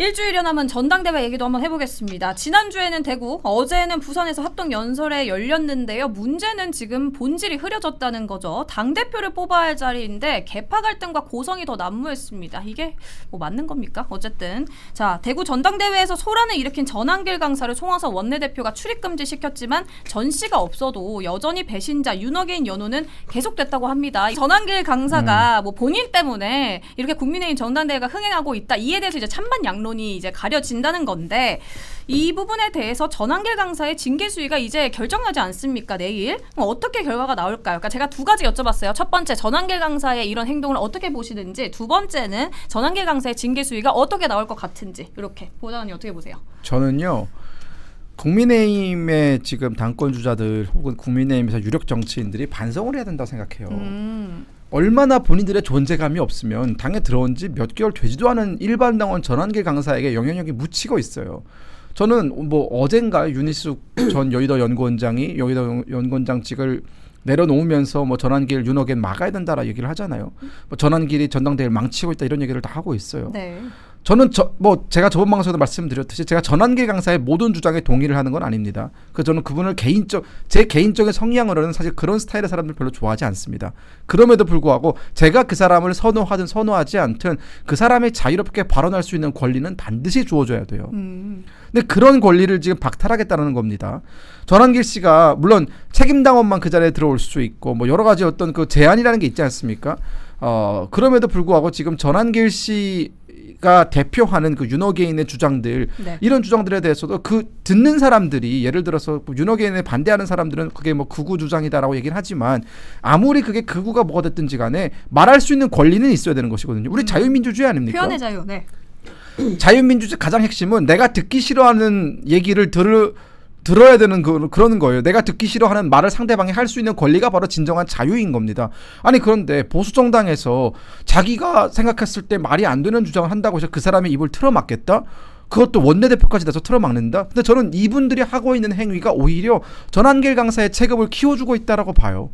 일주일여 남은 전당대회 얘기도 한번 해보겠습니다. 지난주에는 대구, 어제는 부산에서 합동연설회 열렸는데요. 문제는 지금 본질이 흐려졌다는 거죠. 당대표를 뽑아야 할 자리인데 개파 갈등과 고성이 더 난무했습니다. 이게 뭐 맞는 겁니까? 어쨌든 자, 대구 전당대회에서 소란을 일으킨 전한길 강사를 송화서 원내대표가 출입금지 시켰지만 전씨가 없어도 여전히 배신자 윤어게인 연호는 계속됐다고 합니다. 전한길 강사가 뭐 본인 때문에 이렇게 국민의힘 전당대회가 흥행하고 있다. 이에 대해서 이제 찬반 양론이 이제 가려진다는 건데 이 부분에 대해서 전한길 강사의 징계 수위가 이제 결정나지 않습니까? 내일 어떻게 결과가 나올까요? 그러니까 제가 두 가지 여쭤봤어요. 첫 번째 전한길 강사의 이런 행동을 어떻게 보시는지, 두 번째는 전한길 강사의 징계 수위가 어떻게 나올 것 같은지 이렇게 보좌관님 어떻게 보세요? 저는요. 국민의힘의 지금 당권 주자들 혹은 국민의힘에서 유력 정치인들이 반성을 해야 된다고 생각해요. 얼마나 본인들의 존재감이 없으면 당에 들어온 지 몇 개월 되지도 않은 일반 당원 전한길 강사에게 영향력이 묻히고 있어요. 저는 뭐 어젠가 윤희숙 전 여의도 연구원장이 여의도 연구원장직을 내려놓으면서 뭐 전한길 윤어겐 막아야 된다라 얘기를 하잖아요. 뭐 전한길이 전당대회를 망치고 있다 이런 얘기를 다 하고 있어요. 네. 저는 제가 저번 방송에도 말씀드렸듯이 제가 전한길 강사의 모든 주장에 동의를 하는 건 아닙니다. 저는 그분을 제 개인적인 성향으로는 사실 그런 스타일의 사람들 별로 좋아하지 않습니다. 그럼에도 불구하고 제가 그 사람을 선호하든 선호하지 않든 그 사람이 자유롭게 발언할 수 있는 권리는 반드시 주어져야 돼요. 근데 그런 권리를 지금 박탈하겠다는 겁니다. 전한길 씨가 물론 책임당원만 그 자리에 들어올 수 있고 뭐 여러 가지 어떤 그 제한이라는 게 있지 않습니까? 그럼에도 불구하고 지금 전한길 씨가 대표하는 그 윤어게인의 주장들, 네. 이런 주장들에 대해서도 그 듣는 사람들이 예를 들어서 윤어게인에 반대하는 사람들은 그게 뭐 극우 주장이다라고 얘기를 하지만 아무리 그게 극우가 뭐가 됐든지 간에 말할 수 있는 권리는 있어야 되는 것이거든요. 우리 자유민주주의 아닙니까? 표현의 자유. 네. 자유민주주의 가장 핵심은 내가 듣기 싫어하는 얘기를 들어야 되는 그런 거예요. 내가 듣기 싫어하는 말을 상대방이 할 수 있는 권리가 바로 진정한 자유인 겁니다. 아니 그런데 보수 정당에서 자기가 생각했을 때 말이 안 되는 주장을 한다고 해서 그 사람의 입을 틀어막겠다? 그것도 원내대표까지 돼서 틀어막는다? 근데 저는 이분들이 하고 있는 행위가 오히려 전한길 강사의 체급을 키워주고 있다라고 봐요.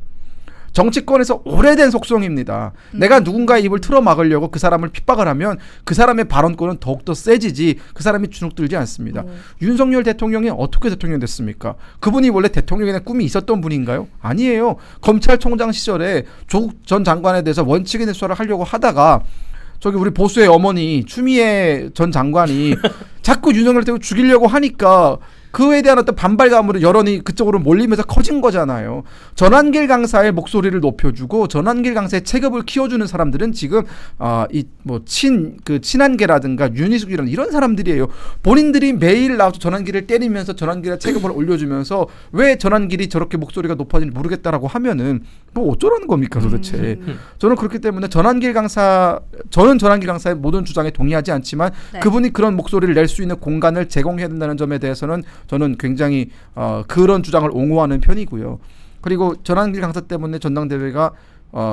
정치권에서 오래된 속성입니다. 내가 누군가의 입을 틀어막으려고 그 사람을 핍박을 하면 그 사람의 발언권은 더욱더 세지지 그 사람이 주눅들지 않습니다. 윤석열 대통령이 어떻게 대통령 됐습니까? 그분이 원래 대통령에 대한 꿈이 있었던 분인가요? 아니에요. 검찰총장 시절에 조국 전 장관에 대해서 원칙인의 수사를 하려고 하다가 저기 우리 보수의 어머니 추미애 전 장관이 자꾸 윤석열 대통령 죽이려고 하니까 그에 대한 어떤 반발감으로 여론이 그쪽으로 몰리면서 커진 거잖아요. 전한길 강사의 목소리를 높여주고 전한길 강사의 체급을 키워주는 사람들은 지금 친한계라든가 윤희숙이라는 이런 사람들이에요. 본인들이 매일 나와서 전한길을 때리면서 전한길의 체급을 올려주면서 왜 전한길이 저렇게 목소리가 높아지는지 모르겠다라고 하면은 뭐 어쩌라는 겁니까 도대체. 저는 그렇기 때문에 저는 전한길 강사의 모든 주장에 동의하지 않지만 네. 그분이 그런 목소리를 낼 수 있는 공간을 제공해야 된다는 점에 대해서는 저는 굉장히 그런 주장을 옹호하는 편이고요. 그리고 전한길 강사 때문에 전당대회가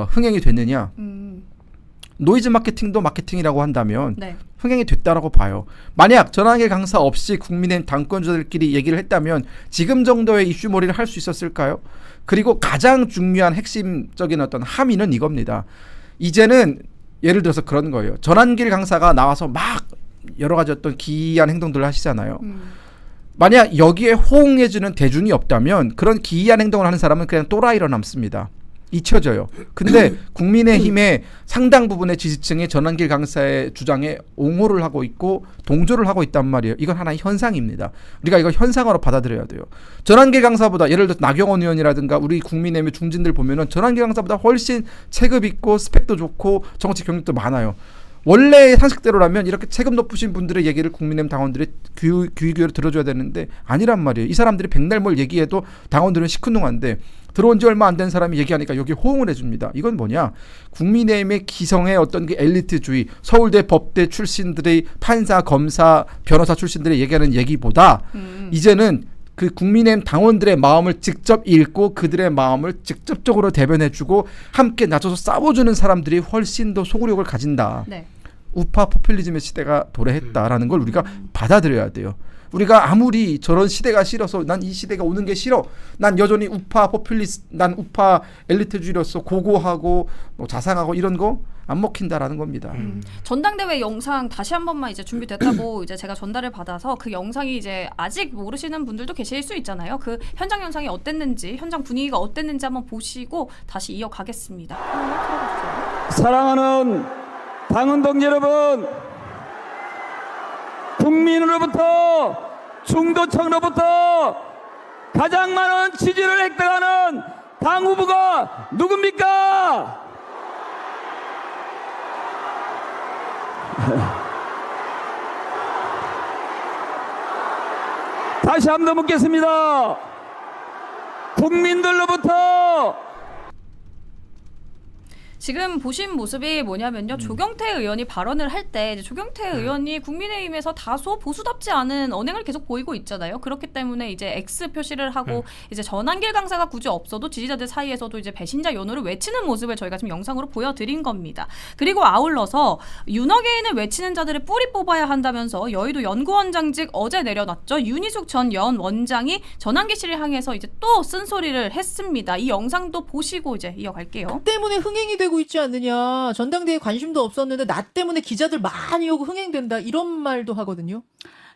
흥행이 됐느냐? 노이즈 마케팅도 마케팅이라고 한다면 네. 흥행이 됐다라고 봐요. 만약 전한길 강사 없이 국민의힘 당권자들끼리 얘기를 했다면 지금 정도의 이슈몰이를 할 수 있었을까요? 그리고 가장 중요한 핵심적인 어떤 함의는 이겁니다. 이제는 예를 들어서 그런 거예요. 전한길 강사가 나와서 막 여러 가지 어떤 기이한 행동들을 하시잖아요. 만약 여기에 호응해주는 대중이 없다면 그런 기이한 행동을 하는 사람은 그냥 또라이로 남습니다. 잊혀져요. 근데 국민의힘의 상당 부분의 지지층이 전한길 강사의 주장에 옹호를 하고 있고 동조를 하고 있단 말이에요. 이건 하나의 현상입니다. 우리가 이걸 현상으로 받아들여야 돼요. 전한길 강사보다 예를 들어 나경원 의원이라든가 우리 국민의힘의 중진들 보면은 전한길 강사보다 훨씬 체급 있고 스펙도 좋고 정치 경력도 많아요. 원래 상식대로라면 이렇게 체급 높으신 분들의 얘기를 국민의힘 당원들이 귀 기울여 들어줘야 되는데 아니란 말이에요. 이 사람들이 백날 뭘 얘기해도 당원들은 시큰둥한데 들어온 지 얼마 안 된 사람이 얘기하니까 여기 호응을 해줍니다. 이건 뭐냐? 국민의힘의 기성의 어떤 그 엘리트주의, 서울대 법대 출신들의 판사, 검사, 변호사 출신들이 얘기하는 얘기보다 이제는 그 국민의힘 당원들의 마음을 직접 읽고 그들의 마음을 직접적으로 대변해주고 함께 나서서 싸워주는 사람들이 훨씬 더 소구력을 가진다. 네. 우파 포퓰리즘의 시대가 도래했다라는 걸 우리가 받아들여야 돼요. 우리가 아무리 저런 시대가 싫어서 난 이 시대가 오는 게 싫어. 난 여전히 우파 포퓰리스트, 난 우파 엘리트주의로서 고고하고 뭐 자상하고 이런 거 안 먹힌다라는 겁니다. 전당대회 영상 다시 한 번만 이제 준비됐다고 이제 제가 전달을 받아서 그 영상이 이제 아직 모르시는 분들도 계실 수 있잖아요. 그 현장 영상이 어땠는지, 현장 분위기가 어땠는지 한번 보시고 다시 이어가겠습니다. 사랑하는 당원동 여러분, 국민으로부터 중도층으로부터 가장 많은 지지를 획득하는 당 후보가 누굽니까? 다시 한 번 묻겠습니다. 국민들로부터 지금 보신 모습이 뭐냐면요. 조경태 의원이 발언을 할 때 조경태 의원이 국민의힘에서 다소 보수답지 않은 언행을 계속 보이고 있잖아요. 그렇기 때문에 이제 X 표시를 하고 이제 전한길 강사가 굳이 없어도 지지자들 사이에서도 이제 배신자 연호를 외치는 모습을 저희가 지금 영상으로 보여드린 겁니다. 그리고 아울러서 윤어게인을 외치는 자들의 뿌리 뽑아야 한다면서 여의도 연구원장직 어제 내려놨죠. 윤희숙 전 연 원장이 전한길 씨를 향해서 이제 또 쓴소리를 했습니다. 이 영상도 보시고 이제 이어갈게요. 때문에 흥행이 되고 있지 않느냐. 전당대회에 관심도 없었는데 나 때문에 기자들 많이 오고 흥행된다. 이런 말도 하거든요.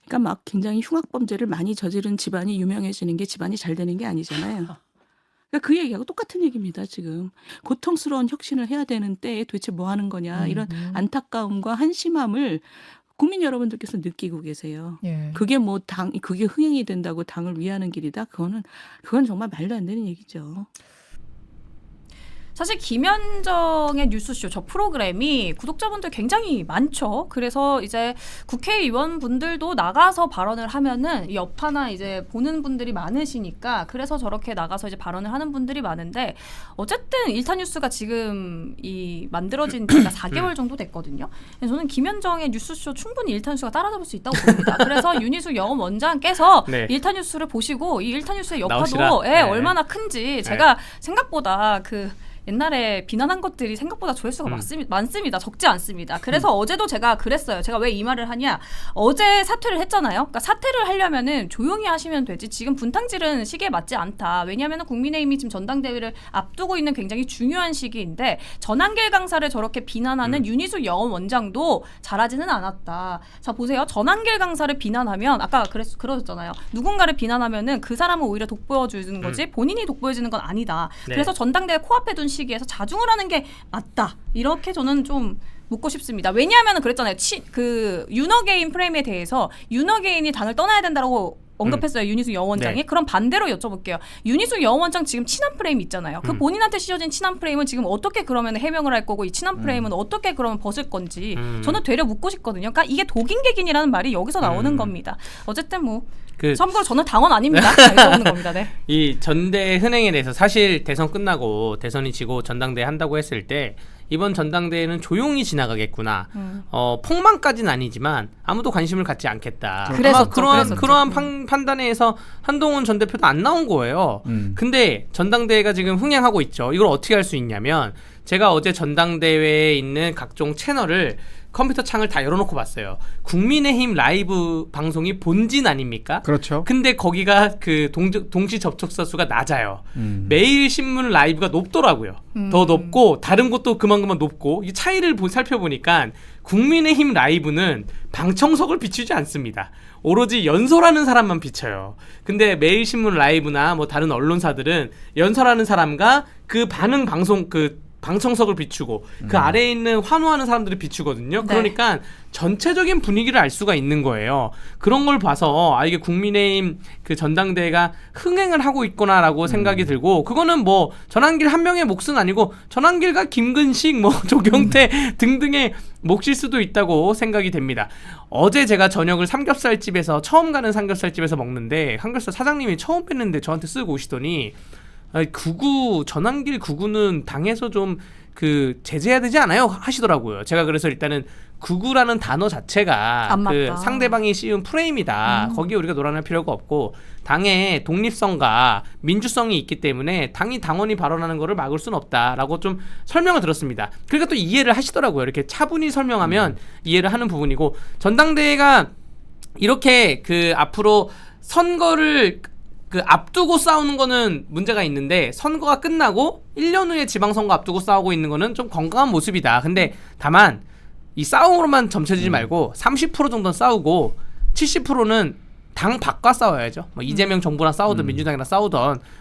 그러니까 막 굉장히 흉악범죄를 많이 저지른 집안이 유명해지는 게 집안이 잘 되는 게 아니잖아요. 그러니까 그 얘기하고 똑같은 얘기입니다. 지금 고통스러운 혁신을 해야 되는 때에 도대체 뭐 하는 거냐. 이런 안타까움과 한심함을 국민 여러분들께서 느끼고 계세요. 예. 그게 뭐 그게 흥행이 된다고 당을 위하는 길이다. 그건 정말 말도 안 되는 얘기죠. 사실 김현정의 뉴스쇼 저 프로그램이 구독자분들 굉장히 많죠. 그래서 이제 국회의원분들도 나가서 발언을 하면은 여파나 이제 보는 분들이 많으시니까 그래서 저렇게 나가서 이제 발언을 하는 분들이 많은데 어쨌든 일타뉴스가 지금 이 만들어진 지가 4개월 정도 됐거든요. 저는 김현정의 뉴스쇼 충분히 일타뉴스가 따라잡을 수 있다고 봅니다. 그래서 윤희숙 여원 원장께서 네. 일타뉴스를 보시고 이 일타뉴스의 나오시라. 여파도 네. 얼마나 큰지 제가 생각보다 옛날에 비난한 것들이 생각보다 조회수가 많습니다. 적지 않습니다. 그래서 어제도 제가 그랬어요. 제가 왜 이 말을 하냐. 어제 사퇴를 했잖아요. 그러니까 사퇴를 하려면은 조용히 하시면 되지. 지금 분탕질은 시기에 맞지 않다. 왜냐하면 국민의힘이 지금 전당대회를 앞두고 있는 굉장히 중요한 시기인데 전한길 강사를 저렇게 비난하는 윤희숙 여원 원장도 잘하지는 않았다. 자 보세요. 전한길 강사를 비난하면 아까 그러셨잖아요. 누군가를 비난하면은 그 사람은 오히려 돋보여주는 거지 본인이 돋보여지는 건 아니다. 네. 그래서 전당대회 코앞에 둔 시기에서 자중을 하는 게 맞다. 이렇게 저는 좀 묻고 싶습니다. 왜냐하면 그랬잖아요. 그 윤어게인 프레임에 대해서 윤어게인이 당을 떠나야 된다고 언급했어요. 윤희숙 여원장이. 네. 그럼 반대로 여쭤볼게요. 윤희숙 여원장 지금 친한 프레임 있잖아요. 그 본인한테 씌워진 친한 프레임은 지금 어떻게 그러면 해명을 할 거고 이 친한 프레임은 어떻게 그러면 벗을 건지 저는 되려 묻고 싶거든요. 그러니까 이게 독인객인이라는 말이 여기서 나오는 겁니다. 어쨌든 뭐 참고로 저는 당원 아닙니다. 여쭤보는 겁니다. 네. 이 전대 흔행에 대해서 사실 대선 끝나고 대선이 지고 전당대회 한다고 했을 때 이번 전당대회는 조용히 지나가겠구나. 폭망까지는 아니지만 아무도 관심을 갖지 않겠다. 그랬었죠, 아마 그랬었죠. 그러한 판단에 의해서 한동훈 전 대표도 안 나온 거예요. 근데 전당대회가 지금 흥행하고 있죠. 이걸 어떻게 할 수 있냐면 제가 어제 전당대회에 있는 각종 채널을 컴퓨터 창을 다 열어놓고 봤어요. 국민의힘 라이브 방송이 본진 아닙니까? 그렇죠. 근데 거기가 그 동시 접촉자 수가 낮아요. 매일 신문 라이브가 높더라고요. 더 높고 다른 곳도 그만큼 높고 이 차이를 살펴보니까 국민의힘 라이브는 방청석을 비추지 않습니다. 오로지 연설하는 사람만 비춰요. 근데 매일신문 라이브나 뭐 다른 언론사들은 연설하는 사람과 그 반응 방송 방청석을 비추고 그 아래에 있는 환호하는 사람들을 비추거든요. 네. 그러니까 전체적인 분위기를 알 수가 있는 거예요. 그런 걸 봐서 이게 국민의힘 그 전당대회가 흥행을 하고 있구나라고 생각이 들고 그거는 뭐 전한길 한 명의 몫은 아니고 전한길과 김근식 뭐 조경태 등등의 몫일 수도 있다고 생각이 됩니다. 어제 제가 저녁을 삼겹살집에서 처음 가는 삼겹살집에서 먹는데 삼겹살 사장님이 처음 뵀는데 저한테 쓰고 오시더니 전한길 구구는 당에서 좀 그 제재해야 되지 않아요? 하시더라고요. 제가 그래서 일단은 극우라는 단어 자체가 안 그 맞다. 상대방이 씌운 프레임이다. 거기에 우리가 놀아날 필요가 없고 당의 독립성과 민주성이 있기 때문에 당이 당원이 발언하는 거를 막을 수는 없다라고 좀 설명을 들었습니다. 그러니까 또 이해를 하시더라고요. 이렇게 차분히 설명하면 이해를 하는 부분이고 전당대회가 이렇게 그 앞으로 선거를 그 앞두고 싸우는 거는 문제가 있는데 선거가 끝나고 1년 후에 지방선거 앞두고 싸우고 있는 거는 좀 건강한 모습이다. 근데 다만 이 싸움으로만 점쳐지지 말고 30% 정도는 싸우고 70%는 당 밖과 싸워야죠. 뭐 이재명 정부랑 싸우든 민주당이랑 싸우든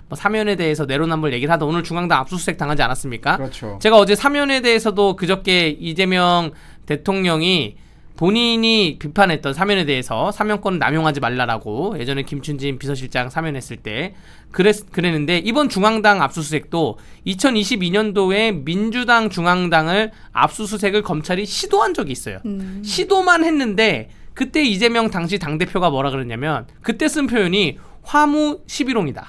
뭐 사면에 대해서 내로남불 얘기를 하든 오늘 중앙당 압수수색 당하지 않았습니까? 그렇죠. 제가 어제 사면에 대해서도 그저께 이재명 대통령이 본인이 비판했던 사면에 대해서 사면권을 남용하지 말라라고 예전에 김춘진 비서실장 사면했을 때 그랬는데 이번 중앙당 압수수색도 2022년도에 민주당 중앙당을 압수수색을 검찰이 시도한 적이 있어요. 시도만 했는데 그때 이재명 당시 당대표가 뭐라 그랬냐면 그때 쓴 표현이 화무 11홍이다.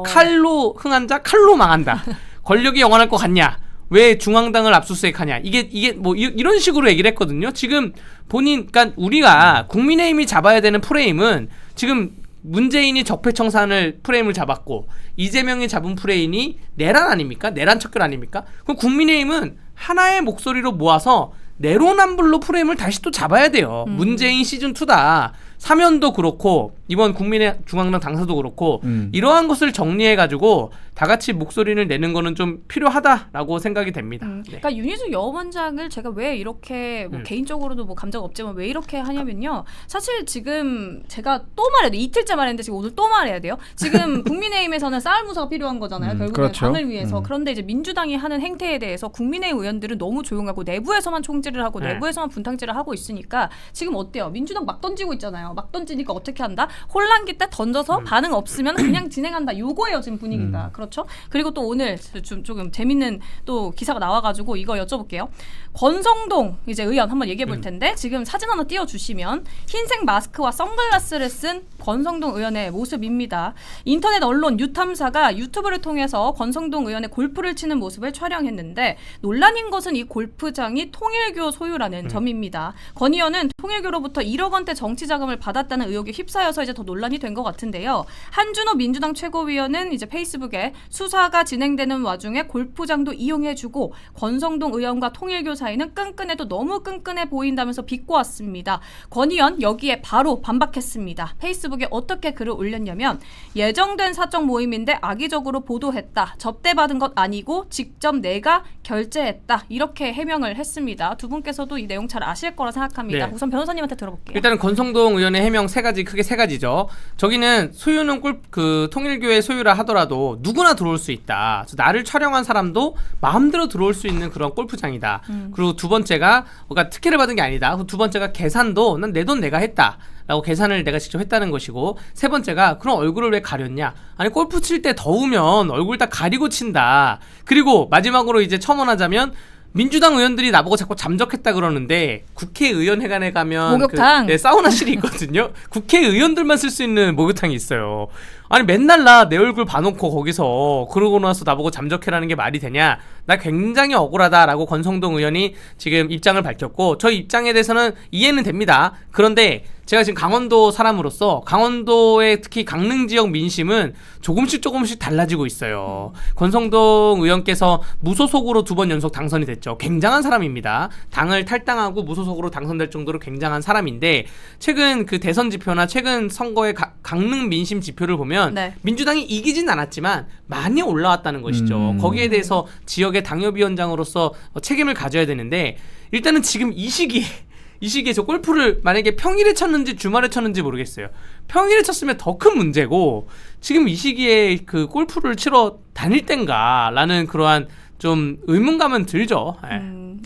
칼로 흥한 자 칼로 망한다. 권력이 영원할 것 같냐? 왜 중앙당을 압수수색하냐? 이게 뭐 이런 식으로 얘기를 했거든요. 지금 본인, 그러니까 우리가 국민의힘이 잡아야 되는 프레임은 지금 문재인이 적폐청산을 프레임을 잡았고 이재명이 잡은 프레임이 내란 아닙니까? 내란 척결 아닙니까? 그럼 국민의힘은 하나의 목소리로 모아서 내로남불로 프레임을 다시 또 잡아야 돼요. 문재인 시즌2다. 사면도 그렇고 이번 국민의 중앙당 당사도 그렇고 이러한 것을 정리해가지고 다 같이 목소리를 내는 거는 좀 필요하다라고 생각이 됩니다. 네. 그러니까 윤희숙 여원장을 제가 왜 이렇게 뭐 개인적으로도 뭐 감정 없지만 왜 이렇게 하냐면요. 사실 지금 제가 또 말해야 돼. 이틀째 말했는데 지금 오늘 또 말해야 돼요. 지금 국민의힘에서는 쌀무사가 필요한 거잖아요. 결국은 그렇죠. 당을 위해서. 그런데 이제 민주당이 하는 행태에 대해서 국민의힘 의원들은 너무 조용하고 내부에서만 총질을 하고 네. 내부에서만 분탕질을 하고 있으니까 지금 어때요? 민주당 막 던지고 있잖아요. 막 던지니까 어떻게 한다? 혼란기 때 던져서 반응 없으면 그냥 진행한다. 요거예요 지금 분위기가. 그렇죠? 그리고 또 오늘 조금 재밌는 또 기사가 나와가지고 이거 여쭤볼게요. 권성동 이제 의원 한번 얘기해 볼 텐데 지금 사진 하나 띄워주시면 흰색 마스크와 선글라스를 쓴 권성동 의원의 모습입니다. 인터넷 언론 유탐사가 유튜브를 통해서 권성동 의원의 골프를 치는 모습을 촬영했는데 논란인 것은 이 골프장이 통일교 소유라는 점입니다. 권 의원은 통일교로부터 1억 원대 정치 자금을 받았다는 의혹에 휩싸여서 이제 더 논란이 된 것 같은데요. 한준호 민주당 최고위원은 이제 페이스북에 수사가 진행되는 와중에 골프장도 이용해주고 권성동 의원과 통일교 사이는 끈끈해도 너무 끈끈해 보인다면서 비꼬았습니다. 권 의원 여기에 바로 반박했습니다. 페이스북에 어떻게 글을 올렸냐면 예정된 사적 모임인데 악의적으로 보도했다. 접대받은 것 아니고 직접 내가 결제했다. 이렇게 해명을 했습니다. 두 분께서도 이 내용 잘 아실 거라 생각합니다. 네. 우선 변호사님한테 들어볼게요. 일단은 권성동 의원의 해명 크게 세 가지죠. 저기는 소유는 그 통일교의 소유라 하더라도 누구나 들어올 수 있다. 그래서 나를 촬영한 사람도 마음대로 들어올 수 있는 그런 골프장이다. 그리고 두 번째가 그러니까 특혜를 받은 게 아니다. 그리고 두 번째가 계산도 난 내 돈 내가 했다. 라고 계산을 내가 직접 했다는 것이고 세 번째가 그럼 얼굴을 왜 가렸냐? 아니 골프 칠 때 더우면 얼굴 다 가리고 친다. 그리고 마지막으로 이제 첨언하자면 민주당 의원들이 나보고 자꾸 잠적했다 그러는데 국회의원회관에 가면 목욕탕. 사우나실이 있거든요. 국회의원들만 쓸 수 있는 목욕탕이 있어요. 아니 맨날 나 내 얼굴 봐놓고 거기서 그러고 나서 나보고 잠적해라는 게 말이 되냐? 나 굉장히 억울하다라고 권성동 의원이 지금 입장을 밝혔고 저 입장에 대해서는 이해는 됩니다. 그런데 제가 지금 강원도 사람으로서 강원도의 특히 강릉 지역 민심은 조금씩 달라지고 있어요. 권성동 의원께서 무소속으로 2번 연속 당선이 됐죠. 굉장한 사람입니다. 당을 탈당하고 무소속으로 당선될 정도로 굉장한 사람인데 최근 그 대선 지표나 최근 선거의 강릉 민심 지표를 보면 네. 민주당이 이기진 않았지만 많이 올라왔다는 것이죠. 거기에 대해서 지역의 당협위원장으로서 책임을 가져야 되는데 일단은 지금 이 시기에 저 골프를 만약에 평일에 쳤는지 주말에 쳤는지 모르겠어요. 평일에 쳤으면 더 큰 문제고 지금 이 시기에 그 골프를 치러 다닐 땐가라는 그러한 좀 의문감은 들죠.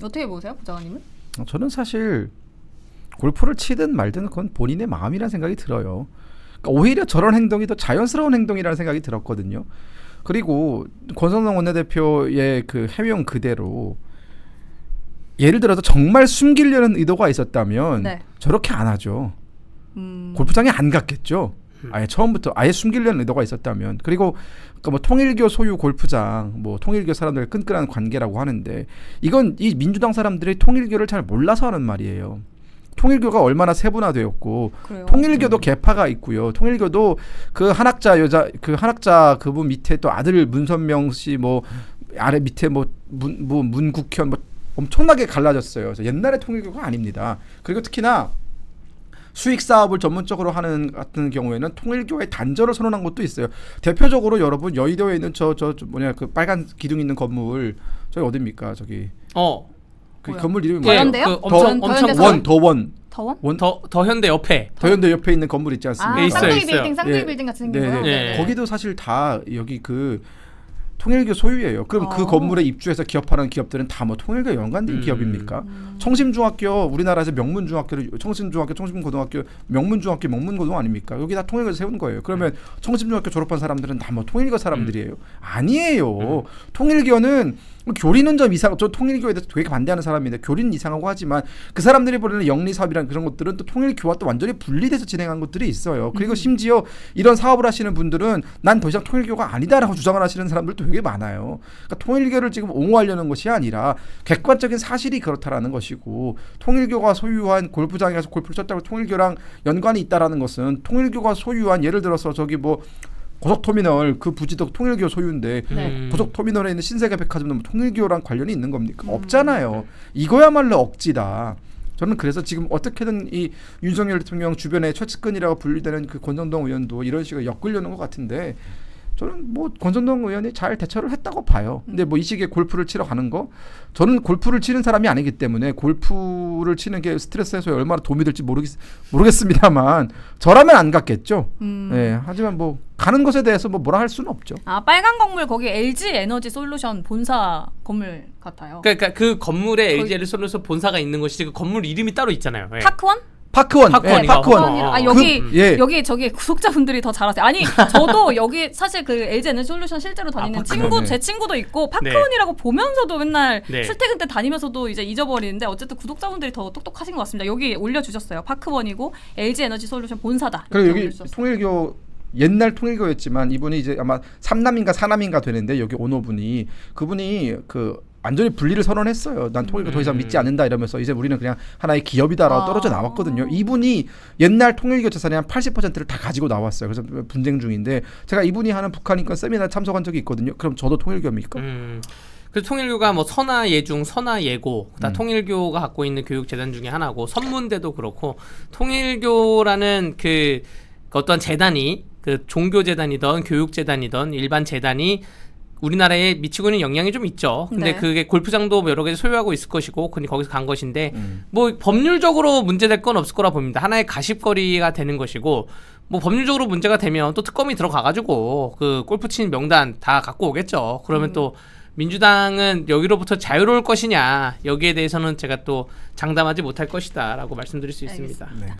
어떻게 보세요, 부장님은? 저는 사실 골프를 치든 말든 그건 본인의 마음이라는 생각이 들어요. 그러니까 오히려 저런 행동이 더 자연스러운 행동이라는 생각이 들었거든요. 그리고 권성동 원내대표의 그 해명 그대로 예를 들어서 정말 숨기려는 의도가 있었다면 네. 저렇게 안 하죠. 골프장에 안 갔겠죠. 아예 처음부터 아예 숨기려는 의도가 있었다면. 그리고 그러니까 뭐 통일교 소유 골프장, 뭐 통일교 사람들의 끈끈한 관계라고 하는데 이건 이 민주당 사람들이 통일교를 잘 몰라서 하는 말이에요. 통일교가 얼마나 세분화되었고 그래요. 통일교도 개파가 있고요. 통일교도 그 한학자 그분 밑에 또 아들 문선명 씨 뭐 아래 밑에 뭐 문국현 뭐 엄청나게 갈라졌어요. 옛날의 통일교가 아닙니다. 그리고 특히나 수익 사업을 전문적으로 하는 같은 경우에는 통일교의 단절을 선언한 것도 있어요. 대표적으로 여러분 여의도에 있는 저 뭐냐 그 빨간 기둥 있는 건물 저기 어디입니까? 저기 그 뭐야? 건물 이름이 더현대요? 뭐예요? 더현대 사원? 더원 더현대 옆에 더현대 옆에 있는 건물 있지 않습니까? 아, 있어요, 쌍둥이 있어요. 빌딩, 쌍둥이 예. 빌딩 같이 생긴 네, 거요? 네. 네. 거기도 사실 다 여기 그 통일교 소유예요. 그럼 그 건물에 입주해서 기업하는 기업들은 다 뭐 통일교 연관된 기업입니까? 청심중학교 우리나라에서 명문중학교를 청심중학교, 청심고등학교, 명문중학교, 명문고등 아닙니까? 여기 다 통일교에서 세운 거예요. 그러면 청심중학교 졸업한 사람들은 다 뭐 통일교 사람들이에요? 아니에요. 통일교는 교리는 좀 이상. 저 통일교에 대해서 되게 반대하는 사람인데 교리는 이상하고 하지만 그 사람들이 보는 영리사업이란 그런 것들은 또 통일교와 또 완전히 분리돼서 진행한 것들이 있어요. 그리고 심지어 이런 사업을 하시는 분들은 난 더 이상 통일교가 아니다라고 주장을 하시는 사람들도 되게 많아요. 그러니까 통일교를 지금 옹호하려는 것이 아니라 객관적인 사실이 그렇다라는 것이고 통일교가 소유한 골프장에 가서 골프를 쳤다고 통일교랑 연관이 있다라는 것은 통일교가 소유한 예를 들어서 저기 뭐 고속터미널 그 부지도 통일교 소유인데 네. 고속터미널에 있는 신세계백화점은 통일교랑 관련이 있는 겁니까? 없잖아요. 이거야말로 억지다. 저는 그래서 지금 어떻게든 이 윤석열 대통령 주변에 최측근이라고 분류되는 그 권성동 의원도 이런 식으로 엮으려는 것 같은데 저는 뭐 권성동 의원이 잘 대처를 했다고 봐요. 근데 뭐 이 시기에 골프를 치러 가는 거 저는 골프를 치는 사람이 아니기 때문에 골프를 치는 게 스트레스 해소에 얼마나 도움이 될지 모르겠습니다만 저라면 안 갔겠죠. 네, 하지만 뭐 가는 것에 대해서 뭐 뭐라 할 수는 없죠. 아, 빨간 건물 거기 LG 에너지 솔루션 본사 건물 같아요. 그러니까 그 건물에 거기- LG 솔루션 본사가 있는 것이지 그 건물 이름이 따로 있잖아요. 예. 파크원? 파크원, 파크원인가? 예, 파크원. 파크원이라. 아, 여기 예. 여기 저기 구독자분들이 더 잘 아세요. 아니 저도 여기 사실 그 LG 에너지 솔루션 실제로 다니는 파크원. 제 친구도 있고 파크원이라고 보면서도 맨날 네. 출퇴근 때 다니면서도 이제 잊어버리는데 어쨌든 구독자분들이 더 똑똑하신 것 같습니다. 여기 올려주셨어요. 파크원이고 LG 에너지 솔루션 본사다. 그리고 이렇게 여기 올려주셨어요. 통일교 옛날 통일교였지만 이분이 이제 아마 3남인가 4남인가 되는데 여기 오너분이 그분이 그 완전히 분리를 선언했어요. 난 통일교 더 이상 믿지 않는다 이러면서 이제 우리는 그냥 하나의 기업이다라고 떨어져 나왔거든요. 이분이 옛날 통일교 재산의 한 80%를 다 가지고 나왔어요. 그래서 분쟁 중인데 제가 이분이 하는 북한 인권 세미나에 참석한 적이 있거든요. 그럼 저도 통일교입니까? 그래서 통일교가 뭐 선화예중, 선화예고, 다 통일교가 갖고 있는 교육 재단 중에 하나고 선문대도 그렇고 통일교라는 그 어떤 재단이 그 종교 재단이든 교육 재단이든 일반 재단이 우리나라에 미치고 있는 영향이 좀 있죠. 근데 네. 그게 골프장도 여러 개 소유하고 있을 것이고, 거기서 간 것인데, 뭐 법률적으로 문제될 건 없을 거라 봅니다. 하나의 가십거리가 되는 것이고, 뭐 법률적으로 문제가 되면 또 특검이 들어가가지고 그 골프 치는 명단 다 갖고 오겠죠. 그러면 또 민주당은 여기로부터 자유로울 것이냐, 여기에 대해서는 제가 또 장담하지 못할 것이다라고 말씀드릴 수 있습니다. 네.